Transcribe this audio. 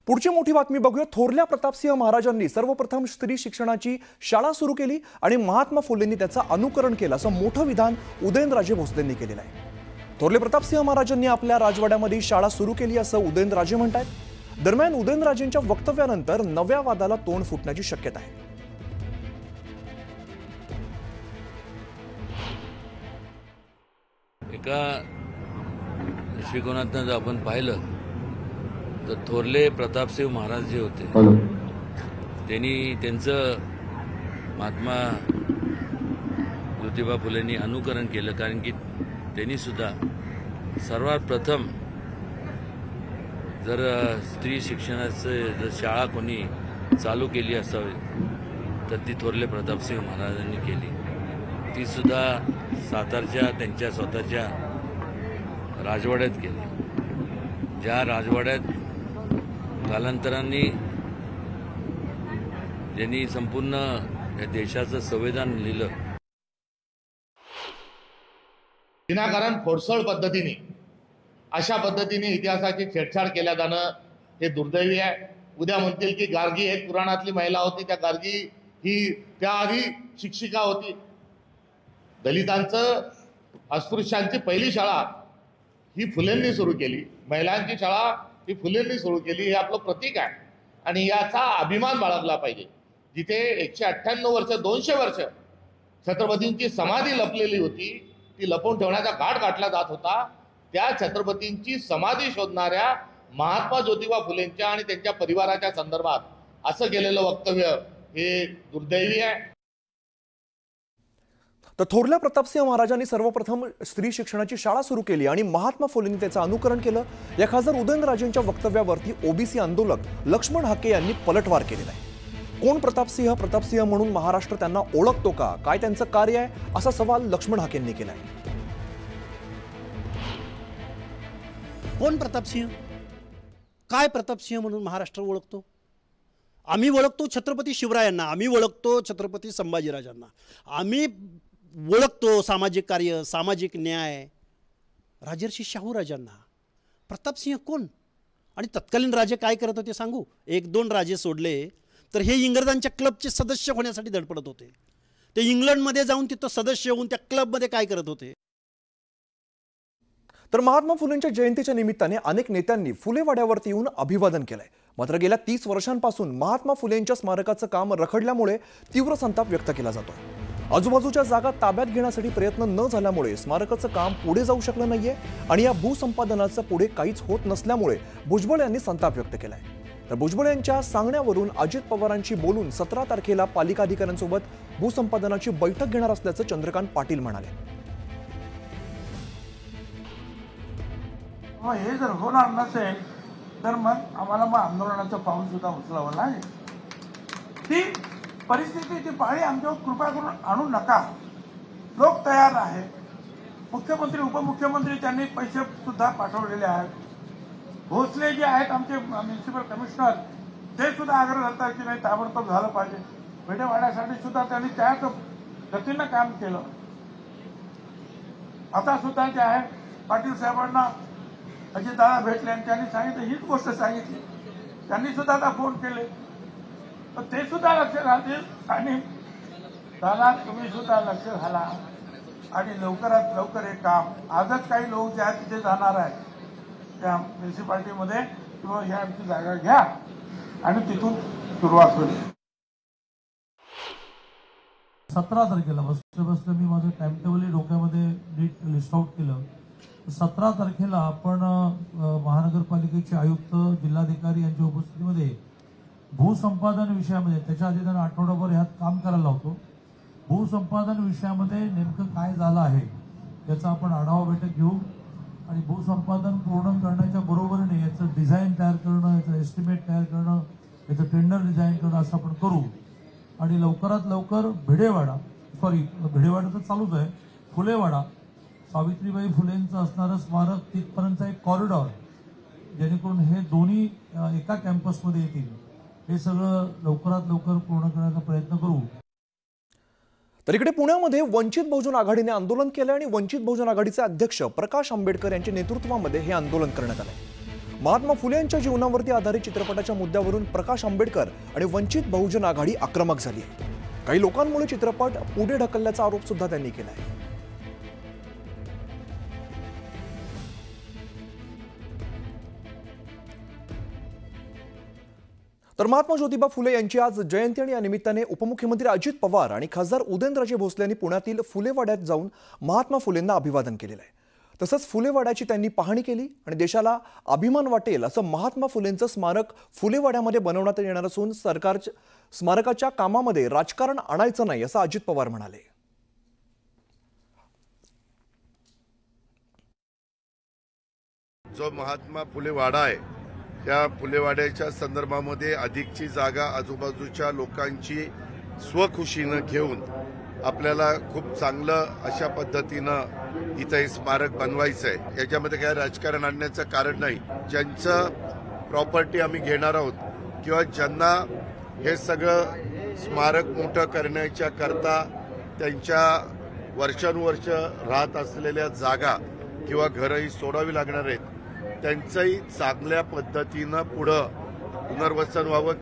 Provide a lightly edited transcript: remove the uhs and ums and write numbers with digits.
पुढची मोठी बातमी बघूया। थोरल्या प्रतापसिंह महाराजांनी सर्वप्रथम स्त्री शिक्षणाची शाळा सुरू केली आणि महात्मा फुलेंनी त्याचं अनुकरण केलं असं मोठं विधान उदयनराजे भोसलेंनी केलेलं आहे। थोरले प्रतापसिंह महाराजांनी आपल्या राजवाड्यामध्ये शाळा सुरू केली असं उदयनराजे म्हणतात। दरम्यान उदयनराजेंच्या वक्तव्यानंतर नव्या वादाला तोंड फुटण्याची शक्यता आहे। एका दृष्टिकोनातून जर आपण पाहिलं तर थोरले प्रतापसिंह महाराज जे होते त्यांनी त्यांचं महात्मा ज्योतिबा फुलेंनी अनुकरण केलं, कारण की त्यांनी सुद्धा सर्वात प्रथम जर स्त्री शिक्षणाचं जर शाळा कोणी चालू केली असावी तर ती थोरले प्रतापसिंह महाराजांनी केली। ती सुद्धा सातारच्या त्यांच्या स्वतःच्या राजवाड्यात केली, ज्या राजवाड्यात कालांतराने ज्यांनी संपूर्ण या देशाचं संविधान लिहिलं। विनाकारण खोडसळ पद्धतीने अशा पद्धतीने इतिहासाची छेडछाड केल्या जाणं हे दुर्दैवी आहे। उद्या म्हणतील की गार्गी एक पुराणातली महिला होती, त्या गार्गी ही त्याआधी शिक्षिका होती। दलितांचं अस्पृश्यांची पहिली शाळा ही फुलेंनी सुरू केली, महिलांची शाळा ही फुलेंनी सुरू केली, हे आपलं प्रतीक आहे आणि याचा अभिमान बाळगला पाहिजे। जिथे 198 वर्ष 200 वर्ष छत्रपतींची समाधी लपलेली होती, ती लपवून ठेवण्याचा घाट गाठला जात होता, त्या छत्रपतींची समाधी शोधणाऱ्या महात्मा ज्योतिबा फुलेंच्या आणि त्यांच्या परिवाराच्या संदर्भात असं केलेलं वक्तव्य हे दुर्दैवी आहे। तर थोरल्या प्रतापसिंह महाराजांनी सर्वप्रथम स्त्री शिक्षणाची शाळा सुरू केली आणि महात्मा फुलेंनी त्याचं अनुकरण केलं। या खासदार उदयनराजेंच्या वक्तव्यावरती ओबीसी आंदोलक लक्ष्मण हाके यांनी पलटवार केलेला आहे। कोण प्रतापसिंह म्हणून महाराष्ट्र त्यांना ओळखतो का, काय त्यांचं कार्य आहे, असा सवाल लक्ष्मण हाकेंनी केलाय। कोण प्रतापसिंह, काय प्रतापसिंह म्हणून महाराष्ट्र ओळखतो? आम्ही ओळखतो छत्रपती शिवरायांना, आम्ही ओळखतो छत्रपती संभाजीराजांना, आम्ही ओळखतो सामाजिक कार्य, सामाजिक न्याय राजर्षी शाहूराजांना। प्रतापसिंह कोण? आणि तत्कालीन राजे काय करत होते सांगू? 1-2 राजे सोडले तर हे इंग्रजांच्या क्लबचे सदस्य होण्यासाठी धडपडत होते। ते इंग्लंडमध्ये जाऊन तिथं सदस्य होऊन त्या क्लबमध्ये काय करत होते? तर महात्मा फुलेंच्या जयंतीच्या निमित्ताने अनेक नेत्यांनी फुलेवाड्यावरती येऊन अभिवादन केलंय। मात्र गेल्या 30 वर्षांपासून महात्मा फुलेंच्या स्मारकाचं काम रखडल्यामुळे तीव्र संताप व्यक्त केला जातोय। आजूबाजूच्या जागा ताब्यात घेण्यासाठी प्रयत्न न झाल्यामुळे स्मारकाचं काम पुढे जाऊ शकलं नाहीये आणि या भूसंपादनाचं पुढे काहीच होत नसल्यामुळे भुजबळ यांनी संताप व्यक्त केलाय। तर भुजबळ यांच्या सांगण्यावरून अजित पवारांशी बोलून 17 तारखेला पालिका अधिकाऱ्यांसोबत भूसंपादनाची बैठक घेणार असल्याचं चंद्रकांत पाटील म्हणाले। हे जर होणार नसेल तर मग आम्हाला आंदोलनाचं पाऊल सुद्धा उचलावं लागेल। ती परिस्थितीची पाळी आमच्यावर कृपा करून आणू नका। लोक तयार आहेत, मुख्यमंत्री उपमुख्यमंत्री त्यांनी पैसे सुद्धा पाठवलेले आहेत। भोसले जे आहेत आमचे म्युन्सिपल कमिशनर ते सुद्धा आग्रह करतात की नाही ताबडतोब झालं पाहिजे। वेडेवाड्यासाठी सुद्धा त्यांनी त्याच गतीनं काम केलं। आता सुद्धा जे आहे पाटील साहेबांना अजितदादा भेटले आणि त्यांनी सांगितलं, हीच गोष्ट सांगितली, त्यांनी सुद्धा आता फोन केले, तर ते सुद्धा लक्ष घालतील आणि दादा तुम्ही सुद्धा लक्ष घाला आणि लवकरात लवकर हे काम, आजच काही लोक जे आहेत तिथे जाणार आहेत त्या म्युन्सिपाल्टीमध्ये किंवा ह्या आमची जागा घ्या आणि तिथून सुरुवात होईल। 17 तारखेला बसलं मी माझं टाइम टेबल डोक्यामध्ये नीट लिस्ट आउट केलं। 17 तारखेला आपण महानगरपालिकेचे आयुक्त जिल्हाधिकारी यांच्या उपस्थितीमध्ये भूसंपादन विषयामध्ये, त्याच्या आधी त्यांना आठवडाभर ह्यात काम करायला लावतो। भूसंपादन विषयामध्ये नेमकं काय झालं आहे याचा आपण आढावा बैठक घेऊ आणि भूसंपादन पूर्ण करण्याच्या बरोबरीने याचं डिझाईन तयार करणं, याचं एस्टिमेट तयार करणं, याचं टेंडर डिझाईन करणं असं आपण करू आणि लवकरात लवकर भिडेवाडा तर चालूच आहे, फुलेवाडा सावित्रीबाई फुलेंचं असणारं स्मारक तिथपर्यंतचा एक कॉरिडॉर, जेणेकरून हे दोन्ही एका कॅम्पसमध्ये येतील, हे सगळं लवकरात लवकर पूर्ण करण्याचा प्रयत्न करू। तर इकडे पुण्यामध्ये वंचित बहुजन आघाडीने आंदोलन केलं आणि वंचित बहुजन आघाडीचे अध्यक्ष प्रकाश आंबेडकर यांच्या नेतृत्वामध्ये हे आंदोलन करण्यात आले। महात्मा फुले यांच्या जीवनावरती आधारित चित्रपटाच्या मुद्द्यावरून प्रकाश आंबेडकर आणि वंचित बहुजन आघाडी आक्रमक झाली आहे. काही लोकांमुळे चित्रपट पुढे ढकलल्याचा आरोप सुद्धा त्यांनी केलाय. तर महात्मा ज्योतिबा फुले यांची आज जयंती आणि या निमित्ताने उपमुख्यमंत्री अजित पवार आणि खासदार उदयनराजे भोसले यांनी पुण्यातील फुलेवाड्यात जाऊन महात्मा फुलेंना अभिवादन केलेलं आहे. तसंच फुलेवाड्याची त्यांनी पाहणी केली आणि देशाला अभिमान वाटेल असं महात्मा फुलेंचं स्मारक फुलेवाड्यामध्ये बनवण्यात येणार असून सरकारच्या स्मारकाच्या कामामध्ये राजकारण आणायचं नाही असं अजित पवार म्हणाले. जो महात्मा फुले वाडा आहे त्या फुलेवाड्याच्या संदर्भामध्ये अधिकची जागा आजूबाजूच्या लोकांची स्वखुशीनं घेऊन आपल्याला खूप चांगलं अशा पद्धतीनं इथं हे स्मारक बनवायचं आहे. याच्यामध्ये काय राजकारण आणण्याचं कारण नाही. ज्यांचं प्रॉपर्टी आम्ही घेणार आहोत किंवा ज्यांना हे सगळं स्मारक मोठं करण्याच्या करता त्यांच्या वर्षानुवर्ष राहत असलेल्या जागा किंवा घरंही सोडावी लागणार आहेत, त्यांचंही चांगल्या पद्धतीनं पुढं पुनर्वसन व्हावं